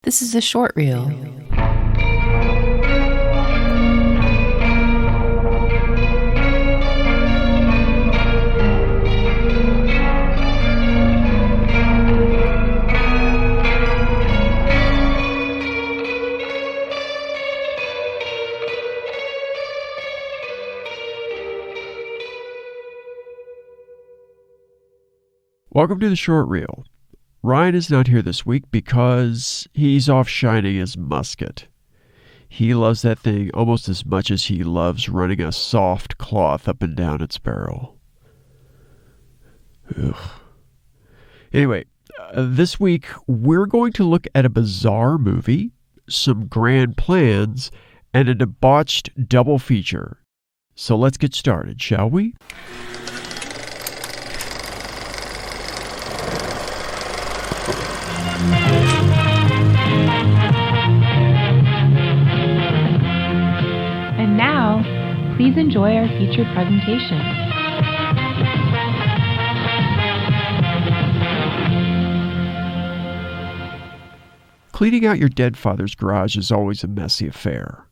This is a short reel. Welcome to the short reel. Ryan is not here this week because he's off shining his musket. He loves that thing almost as much as he loves running a soft cloth up and down its barrel. Ugh. Anyway, this week we're going to look at a bizarre movie, some grand plans, and a debauched double feature. So let's get started, shall we? And now, please enjoy our featured presentation. Cleaning out your dead father's garage is always a messy affair.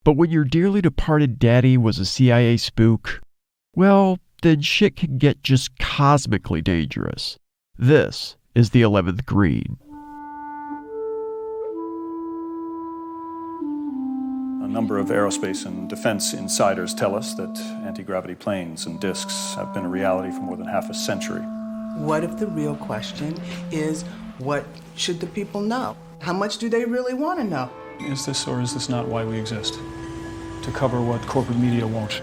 But when your dearly departed daddy was a CIA spook, well, then shit can get just cosmically dangerous. This is the 11th Green. A number of aerospace and defense insiders tell us that anti-gravity planes and discs have been a reality for more than half a century. What if the real question is, what should the people know? How much do they really want to know? Is this or is this not why we exist? To cover what corporate media won't.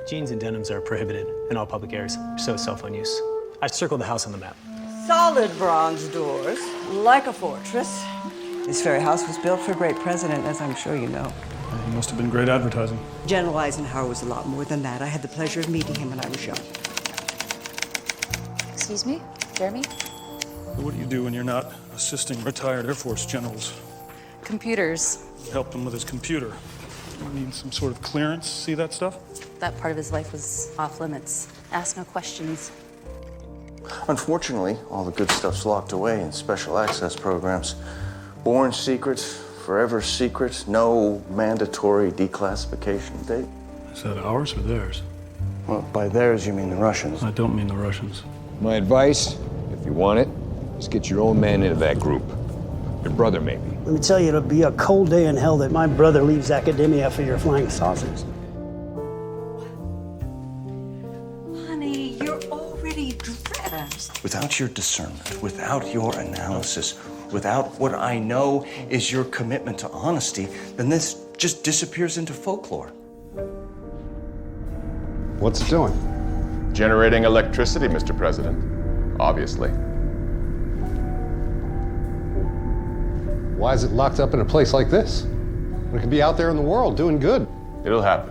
Jeans and denims are prohibited in all public areas, so is cell phone use. I circled the house on the map. Solid bronze doors, like a fortress. This very house was built for a great president, as I'm sure you know. It must have been great advertising. General Eisenhower was a lot more than that. I had the pleasure of meeting him when I was young. Excuse me, Jeremy? What do you do when you're not assisting retired Air Force generals? Computers. Help him with his computer. You need some sort of clearance, see that stuff? That part of his life was off limits. Ask no questions. Unfortunately, all the good stuff's locked away in special access programs. Born secrets, forever secrets, no mandatory declassification date. Is that ours or theirs? Well, by theirs, you mean the Russians. I don't mean the Russians. My advice, if you want it, is get your own man into that group. Your brother, maybe. Let me tell you, it'll be a cold day in hell that my brother leaves academia for your flying saucers. Honey, you're already dressed. Without your discernment, without your analysis, without what I know is your commitment to honesty, then this just disappears into folklore. What's it doing? Generating electricity, Mr. President. Obviously. Why is it locked up in a place like this? It could be out there in the world doing good. It'll happen.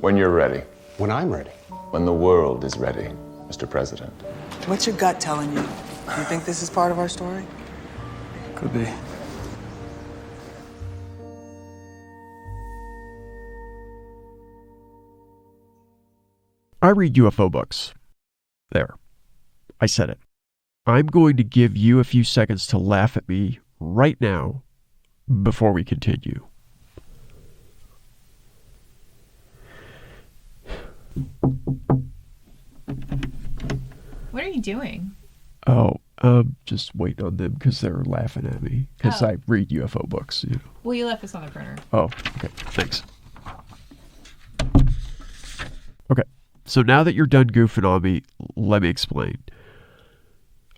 When you're ready. When I'm ready. When the world is ready, Mr. President. What's your gut telling you? You think this is part of our story? Could be. I read UFO books. There. I said it. I'm going to give you a few seconds to laugh at me right now before we continue. What are you doing? Oh, just waiting on them because they're laughing at me because I read UFO books. You know. Well, you left this on the printer. Oh, okay. Thanks. Okay. So now that you're done goofing on me, let me explain.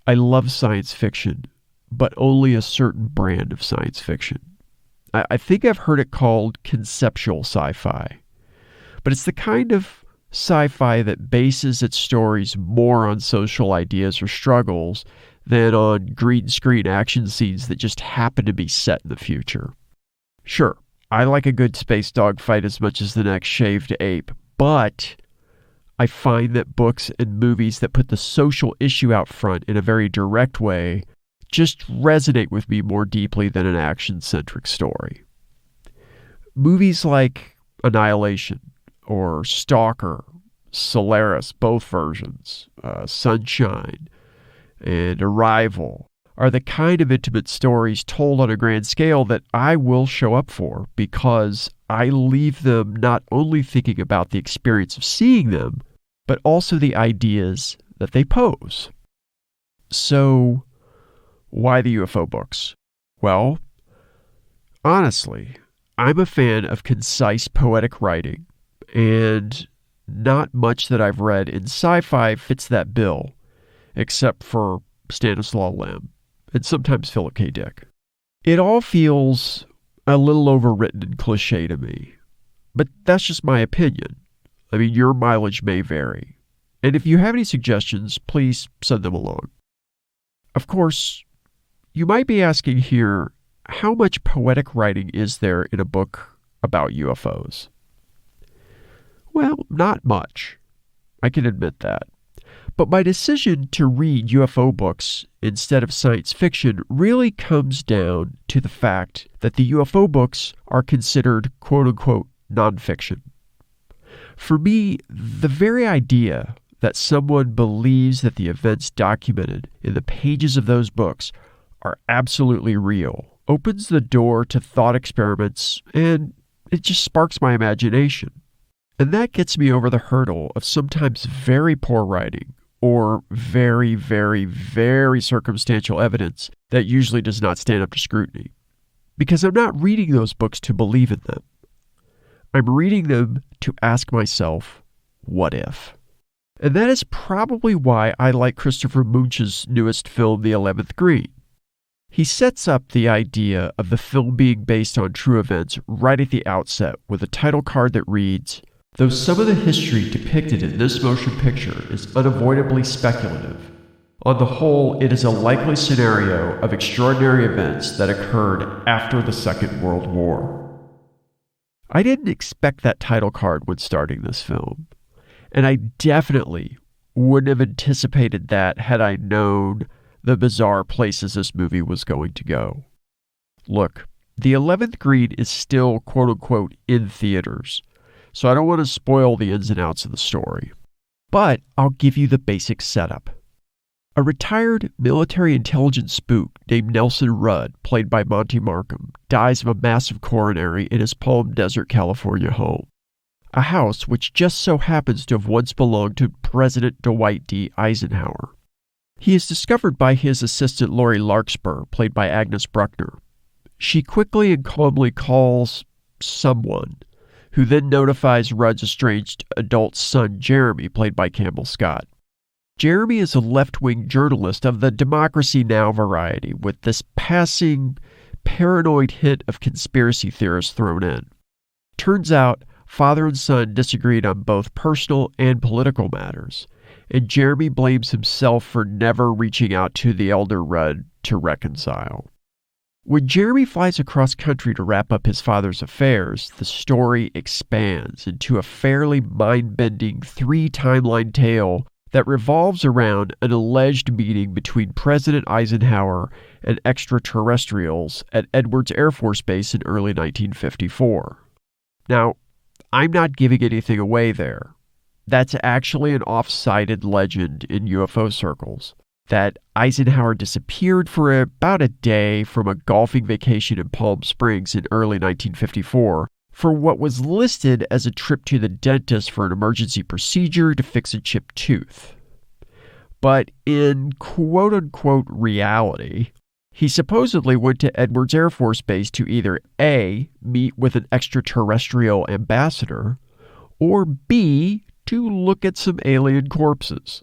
I love science fiction, but only a certain brand of science fiction. I think I've heard it called conceptual sci-fi, but it's the kind of sci-fi that bases its stories more on social ideas or struggles than on green screen action scenes that just happen to be set in the future. Sure, I like a good space dogfight as much as the next shaved ape, but I find that books and movies that put the social issue out front in a very direct way just resonate with me more deeply than an action-centric story. Movies like Annihilation or Stalker, Solaris, both versions, Sunshine, and Arrival are the kind of intimate stories told on a grand scale that I will show up for because I leave them not only thinking about the experience of seeing them, but also the ideas that they pose. So, why the UFO books? Well, honestly, I'm a fan of concise poetic writing, and not much that I've read in sci-fi fits that bill, except for Stanislaw Lem and sometimes Philip K. Dick. It all feels a little overwritten and cliche to me, but that's just my opinion. I mean, your mileage may vary. And if you have any suggestions, please send them along. Of course, you might be asking here, how much poetic writing is there in a book about UFOs? Well, not much. I can admit that. But my decision to read UFO books instead of science fiction really comes down to the fact that the UFO books are considered quote-unquote nonfiction. For me, the very idea that someone believes that the events documented in the pages of those books are absolutely real opens the door to thought experiments, and it just sparks my imagination. And that gets me over the hurdle of sometimes very poor writing or very, very, very circumstantial evidence that usually does not stand up to scrutiny. Because I'm not reading those books to believe in them. I'm reading them to ask myself, what if? And that is probably why I like Christopher Munch's newest film, The 11th Green. He sets up the idea of the film being based on true events right at the outset with a title card that reads, "Though some of the history depicted in this motion picture is unavoidably speculative, on the whole it is a likely scenario of extraordinary events that occurred after the Second World War." I didn't expect that title card when starting this film, and I definitely wouldn't have anticipated that had I known the bizarre places this movie was going to go. Look, The 11th Green is still quote-unquote in theaters, so I don't want to spoil the ins and outs of the story. But I'll give you the basic setup. A retired military intelligence spook named Nelson Rudd, played by Monty Markham, dies of a massive coronary in his Palm Desert, California home. A house which just so happens to have once belonged to President Dwight D. Eisenhower. He is discovered by his assistant Lori Larkspur, played by Agnes Bruckner. She quickly and calmly calls someone, who then notifies Rudd's estranged adult son Jeremy, played by Campbell Scott. Jeremy is a left-wing journalist of the Democracy Now! Variety, with this passing, paranoid hint of conspiracy theorists thrown in. Turns out, father and son disagreed on both personal and political matters, and Jeremy blames himself for never reaching out to the elder Rudd to reconcile. When Jeremy flies across country to wrap up his father's affairs, the story expands into a fairly mind-bending three-timeline tale that revolves around an alleged meeting between President Eisenhower and extraterrestrials at Edwards Air Force Base in early 1954. Now, I'm not giving anything away there. That's actually an oft-cited legend in UFO circles, that Eisenhower disappeared for about a day from a golfing vacation in Palm Springs in early 1954 for what was listed as a trip to the dentist for an emergency procedure to fix a chipped tooth. But in quote-unquote reality, he supposedly went to Edwards Air Force Base to either A, meet with an extraterrestrial ambassador, or B, to look at some alien corpses.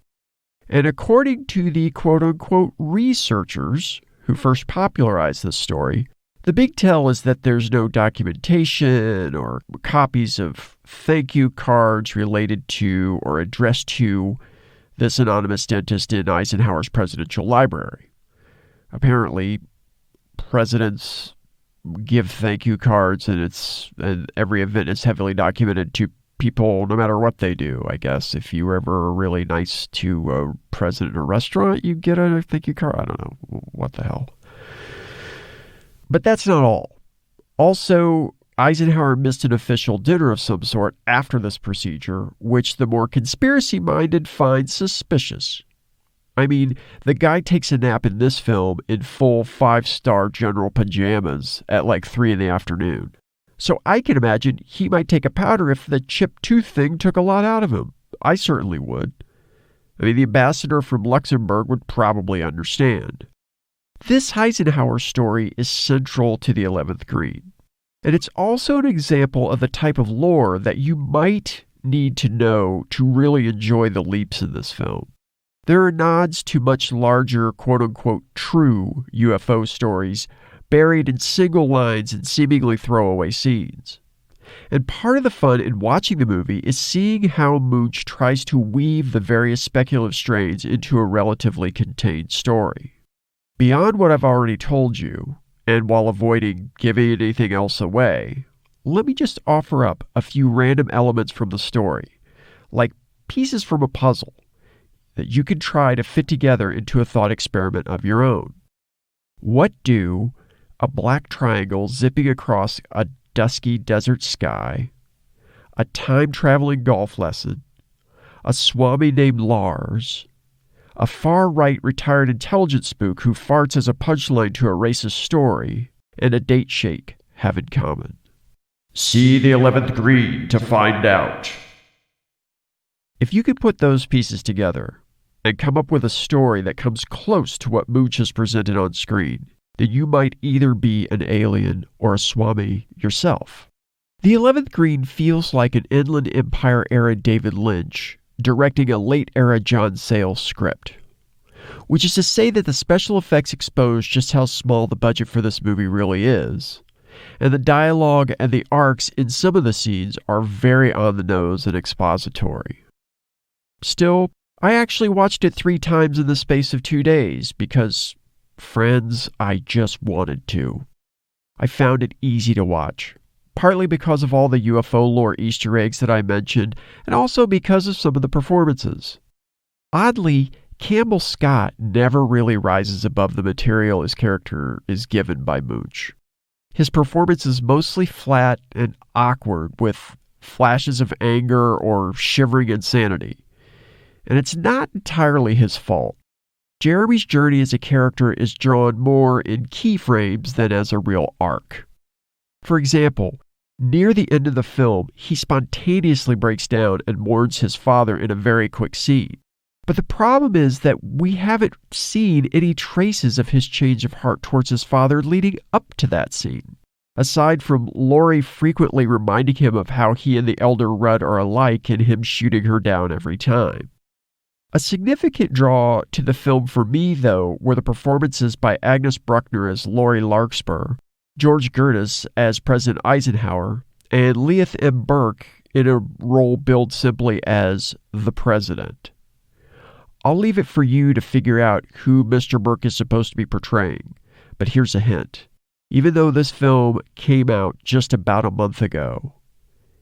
And according to the quote-unquote researchers who first popularized this story, the big tell is that there's no documentation or copies of thank you cards related to or addressed to this anonymous dentist in Eisenhower's presidential library. Apparently, presidents give thank you cards, and every event is heavily documented to people no matter what they do, I guess. If you were ever really nice to a president at a restaurant, you get a thank you card. I don't know. What the hell? But that's not all. Also, Eisenhower missed an official dinner of some sort after this procedure, which the more conspiracy-minded find suspicious. I mean, the guy takes a nap in this film in full 5-star general pajamas at like 3 in the afternoon. So I can imagine he might take a powder if the chipped tooth thing took a lot out of him. I certainly would. I mean, the ambassador from Luxembourg would probably understand. This Eisenhower story is central to the 11th Green. And it's also an example of the type of lore that you might need to know to really enjoy the leaps in this film. There are nods to much larger, quote-unquote, true UFO stories buried in single lines and seemingly throwaway scenes. And part of the fun in watching the movie is seeing how Munch tries to weave the various speculative strains into a relatively contained story. Beyond what I've already told you, and while avoiding giving anything else away, let me just offer up a few random elements from the story, like pieces from a puzzle, that you can try to fit together into a thought experiment of your own. What do a black triangle zipping across a dusky desert sky, a time-traveling golf lesson, a swami named Lars, a far-right retired intelligence spook who farts as a punchline to a racist story, and a date shake have in common? See the 11th Green to find out. If you could put those pieces together and come up with a story that comes close to what Munch has presented on screen, then you might either be an alien or a swami yourself. The 11th Green feels like an Inland Empire-era David Lynch directing a late-era John Sayles script, which is to say that the special effects expose just how small the budget for this movie really is, and the dialogue and the arcs in some of the scenes are very on the nose and expository. Still, I actually watched it 3 times in the space of 2 days because, friends, I just wanted to. I found it easy to watch, partly because of all the UFO lore Easter eggs that I mentioned, and also because of some of the performances. Oddly, Campbell Scott never really rises above the material his character is given by Munch. His performance is mostly flat and awkward, with flashes of anger or shivering insanity. And it's not entirely his fault. Jeremy's journey as a character is drawn more in keyframes than as a real arc. For example, near the end of the film, he spontaneously breaks down and mourns his father in a very quick scene. But the problem is that we haven't seen any traces of his change of heart towards his father leading up to that scene, aside from Laurie frequently reminding him of how he and the elder Rudd are alike and him shooting her down every time. A significant draw to the film for me, though, were the performances by Agnes Bruckner as Laurie Larkspur, George Gertis as President Eisenhower, and Leith M. Burke in a role billed simply as the President. I'll leave it for you to figure out who Mr. Burke is supposed to be portraying, but here's a hint. Even though this film came out just about a month ago,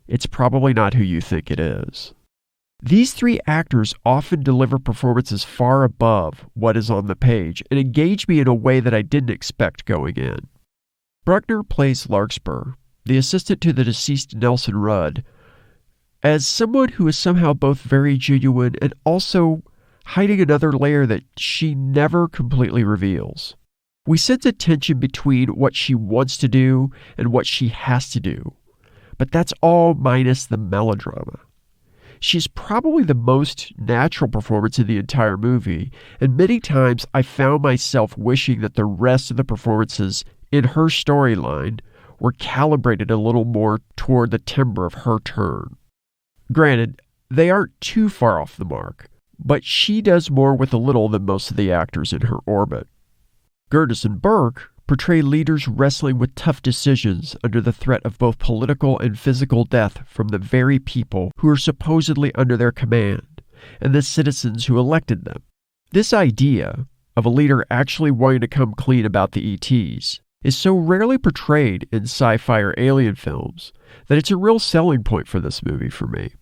it's probably not who you think it is. These 3 actors often deliver performances far above what is on the page and engage me in a way that I didn't expect going in. Bruckner plays Larkspur, the assistant to the deceased Nelson Rudd, as someone who is somehow both very genuine and also hiding another layer that she never completely reveals. We sense a tension between what she wants to do and what she has to do, but that's all minus the melodrama. She's probably the most natural performance in the entire movie, and many times I found myself wishing that the rest of the performances in her storyline were calibrated a little more toward the timbre of her turn. Granted, they aren't too far off the mark, but she does more with a little than most of the actors in her orbit. Gertis and Burke portray leaders wrestling with tough decisions under the threat of both political and physical death from the very people who are supposedly under their command, and the citizens who elected them. This idea of a leader actually wanting to come clean about the ETs is so rarely portrayed in sci-fi or alien films that it's a real selling point for this movie for me.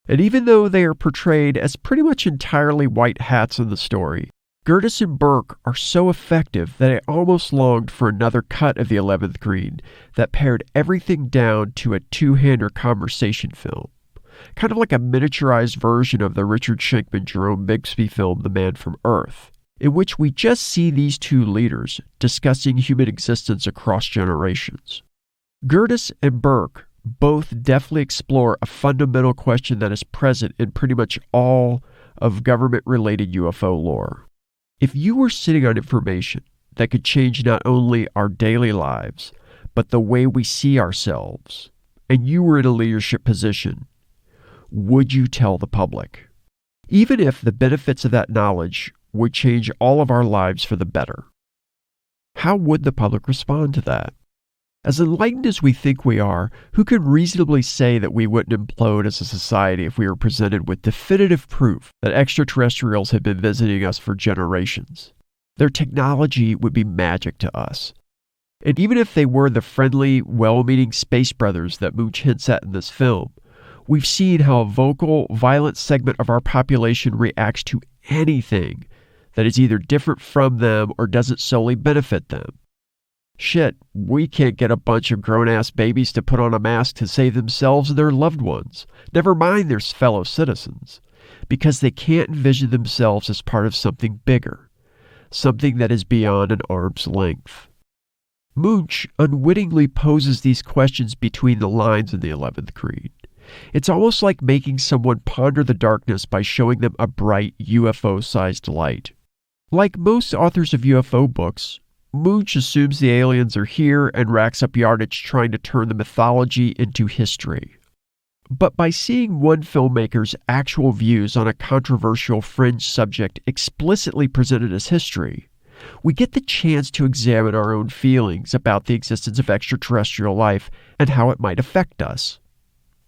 And even though they are portrayed as pretty much entirely white hats in the story, Gertis and Burke are so effective that I almost longed for another cut of the 11th Green that pared everything down to a two-hander conversation film, kind of like a miniaturized version of the Richard Shankman Jerome Bixby film The Man from Earth, in which we just see these two leaders discussing human existence across generations. Gertis and Burke both deftly explore a fundamental question that is present in pretty much all of government-related UFO lore. If you were sitting on information that could change not only our daily lives, but the way we see ourselves, and you were in a leadership position, would you tell the public? Even if the benefits of that knowledge would change all of our lives for the better. How would the public respond to that? As enlightened as we think we are, who can reasonably say that we wouldn't implode as a society if we were presented with definitive proof that extraterrestrials had been visiting us for generations? Their technology would be magic to us. And even if they were the friendly, well-meaning space brothers that Mooch hints at in this film, we've seen how a vocal, violent segment of our population reacts to anything that is either different from them or doesn't solely benefit them. Shit, we can't get a bunch of grown-ass babies to put on a mask to save themselves and their loved ones, never mind their fellow citizens, because they can't envision themselves as part of something bigger, something that is beyond an arm's length. Munch unwittingly poses these questions between the lines in the 11th Creed. It's almost like making someone ponder the darkness by showing them a bright UFO-sized light. Like most authors of UFO books, Munch assumes the aliens are here and racks up yardage trying to turn the mythology into history. But by seeing one filmmaker's actual views on a controversial fringe subject explicitly presented as history, we get the chance to examine our own feelings about the existence of extraterrestrial life and how it might affect us.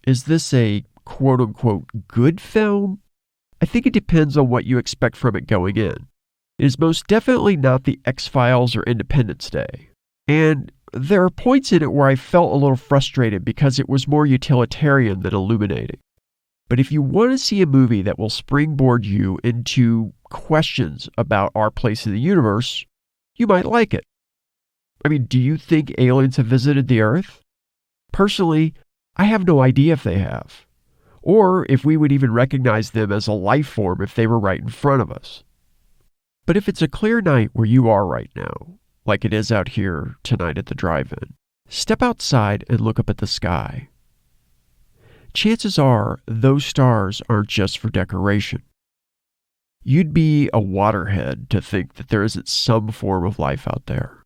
Is this a quote-unquote good film? I think it depends on what you expect from it going in. It is most definitely not the X-Files or Independence Day. And there are points in it where I felt a little frustrated because it was more utilitarian than illuminating. But if you want to see a movie that will springboard you into questions about our place in the universe, you might like it. I mean, do you think aliens have visited the Earth? Personally, I have no idea if they have, or if we would even recognize them as a life form if they were right in front of us. But if it's a clear night where you are right now, like it is out here tonight at the drive-in, step outside and look up at the sky. Chances are those stars aren't just for decoration. You'd be a waterhead to think that there isn't some form of life out there.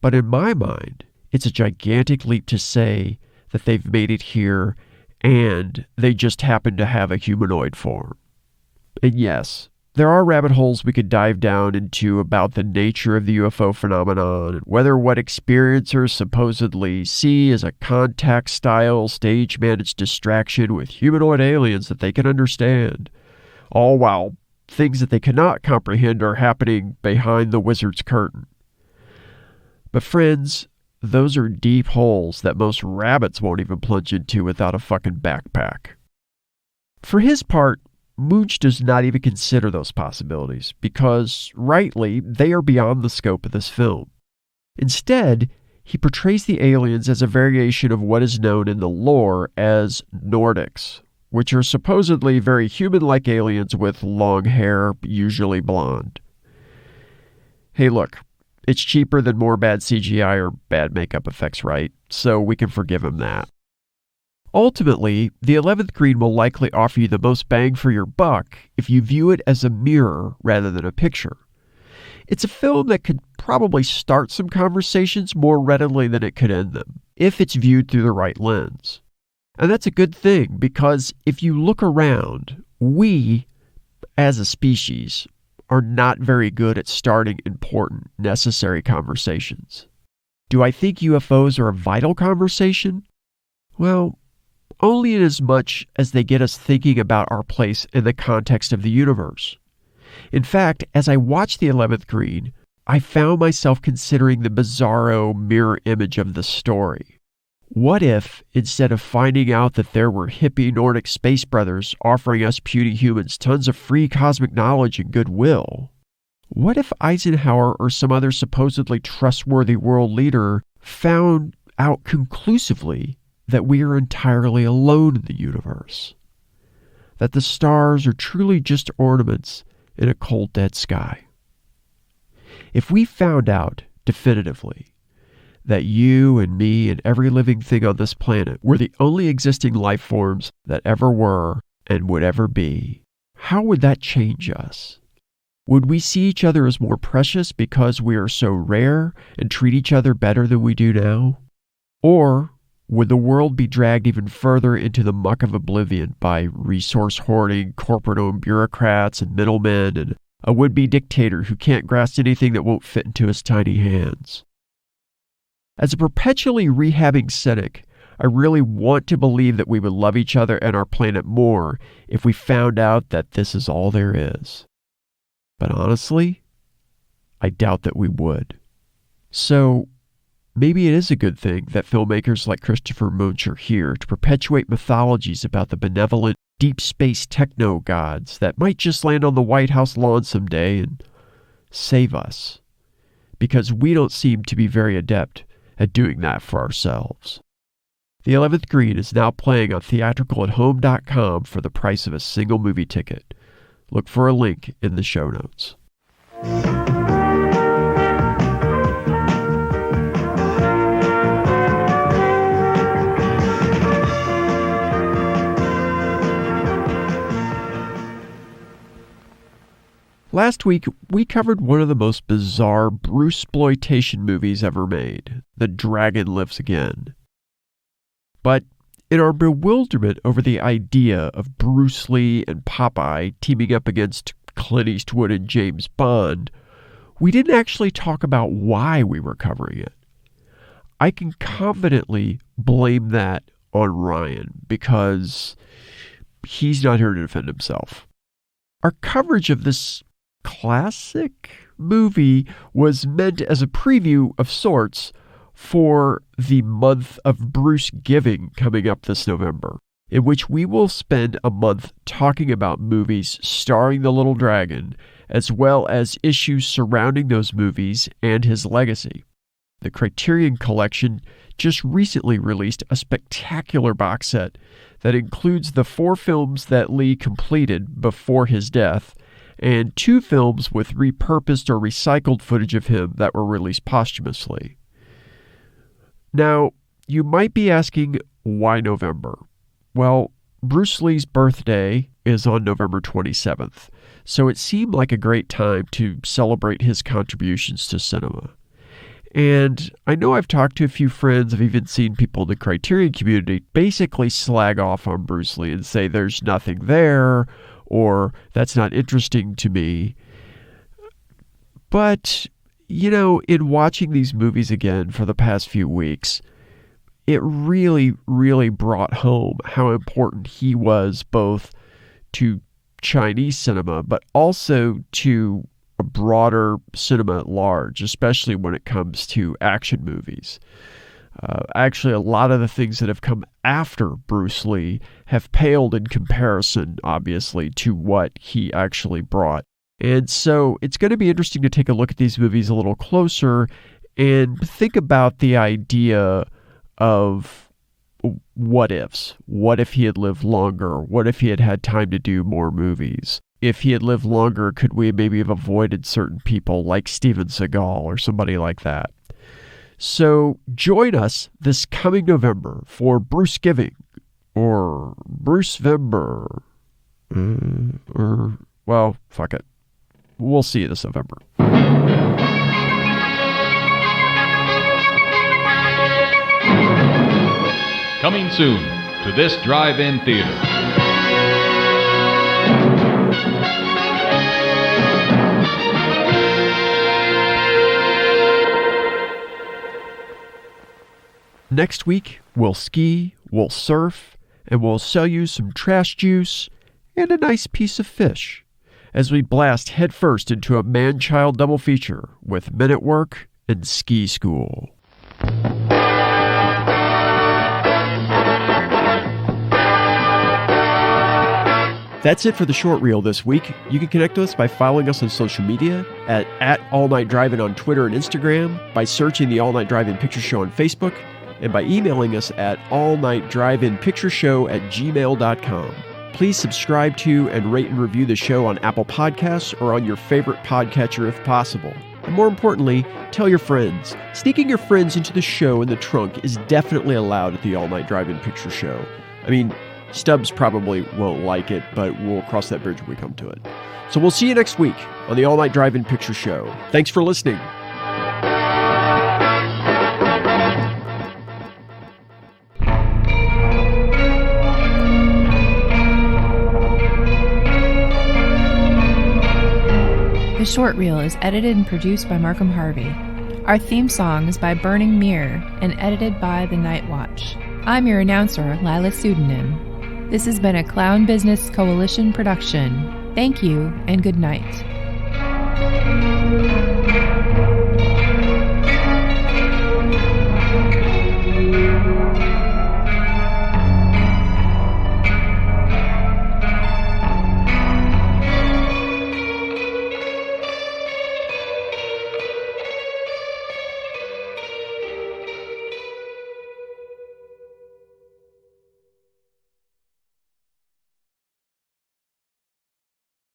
But in my mind, it's a gigantic leap to say that they've made it here and they just happen to have a humanoid form. And yes, there are rabbit holes we could dive down into about the nature of the UFO phenomenon and whether what experiencers supposedly see is a contact-style, stage-managed distraction with humanoid aliens that they can understand, all while things that they cannot comprehend are happening behind the wizard's curtain. But friends, those are deep holes that most rabbits won't even plunge into without a fucking backpack. For his part, Munch does not even consider those possibilities because, rightly, they are beyond the scope of this film. Instead, he portrays the aliens as a variation of what is known in the lore as Nordics, which are supposedly very human-like aliens with long hair, usually blonde. Hey, look, it's cheaper than more bad CGI or bad makeup effects, right? So we can forgive him that. Ultimately, the 11th Creed will likely offer you the most bang for your buck if you view it as a mirror rather than a picture. It's a film that could probably start some conversations more readily than it could end them, if it's viewed through the right lens. And that's a good thing, because if you look around, we, as a species, are not very good at starting important, necessary conversations. Do I think UFOs are a vital conversation? Well, only in as much as they get us thinking about our place in the context of the universe. In fact, as I watched the 11th Creed, I found myself considering the bizarro mirror image of the story. What if, instead of finding out that there were hippie Nordic space brothers offering us puny humans tons of free cosmic knowledge and goodwill, what if Eisenhower or some other supposedly trustworthy world leader found out conclusively that we are entirely alone in the universe, that the stars are truly just ornaments in a cold, dead sky. If we found out definitively that you and me and every living thing on this planet were the only existing life forms that ever were and would ever be, how would that change us? Would we see each other as more precious because we are so rare and treat each other better than we do now? Or would the world be dragged even further into the muck of oblivion by resource hoarding, corporate-owned bureaucrats and middlemen, and a would-be dictator who can't grasp anything that won't fit into his tiny hands? As a perpetually rehabbing cynic, I really want to believe that we would love each other and our planet more if we found out that this is all there is. But honestly, I doubt that we would. So maybe it is a good thing that filmmakers like Christopher Munch are here to perpetuate mythologies about the benevolent deep space techno gods that might just land on the White House lawn someday and save us, because we don't seem to be very adept at doing that for ourselves. The 11th Green is now playing on theatricalathome.com for the price of a single movie ticket. Look for a link in the show notes. Last week, we covered one of the most bizarre Bruce-sploitation movies ever made, The Dragon Lives Again. But in our bewilderment over the idea of Bruce Lee and Popeye teaming up against Clint Eastwood and James Bond, we didn't actually talk about why we were covering it. I can confidently blame that on Ryan because he's not here to defend himself. Our coverage of this classic movie was meant as a preview of sorts for the month of Bruce Giving coming up this November, in which we will spend a month talking about movies starring the Little Dragon, as well as issues surrounding those movies and his legacy. The Criterion Collection just recently released a spectacular box set that includes the 4 films that Lee completed before his death, and 2 films with repurposed or recycled footage of him that were released posthumously. Now, you might be asking, why November? Well, Bruce Lee's birthday is on November 27th, so it seemed like a great time to celebrate his contributions to cinema. And I know I've talked to a few friends, I've even seen people in the Criterion community basically slag off on Bruce Lee and say there's nothing there, or that's not interesting to me. But, you know, in watching these movies again for the past few weeks, it really, really brought home how important he was both to Chinese cinema, but also to a broader cinema at large, especially when it comes to action movies. Actually, a lot of the things that have come after Bruce Lee have paled in comparison, obviously, to what he actually brought. And so it's going to be interesting to take a look at these movies a little closer and think about the idea of what ifs. What if he had lived longer? What if he had had time to do more movies? If he had lived longer, could we maybe have avoided certain people like Steven Seagal or somebody like that? So join us this coming November for Bruce Giving, or Bruce Vember, or, well, fuck it. We'll see you this November. Coming soon to this drive-in theater. Next week, we'll ski, we'll surf, and we'll sell you some trash juice and a nice piece of fish as we blast headfirst into a man-child double feature with Men at Work and Ski School. That's it for the short reel this week. You can connect with us by following us on social media at All Night Drive-In on Twitter and Instagram, by searching the All Night Drive-In Picture Show on Facebook, and by emailing us at allnightdriveinpictureshow@gmail.com. Please subscribe to and rate and review the show on Apple Podcasts or on your favorite podcatcher if possible. And more importantly, tell your friends. Sneaking your friends into the show in the trunk is definitely allowed at the All Night Drive-In Picture Show. I mean, Stubbs probably won't like it, but we'll cross that bridge when we come to it. So we'll see you next week on the All Night Drive-In Picture Show. Thanks for listening. The short reel is edited and produced by Markham Harvey. Our theme song is by Burning Mirror and edited by The Night Watch. I'm your announcer, Lila Pseudonym. This has been a Clown Business Coalition production. Thank you and good night.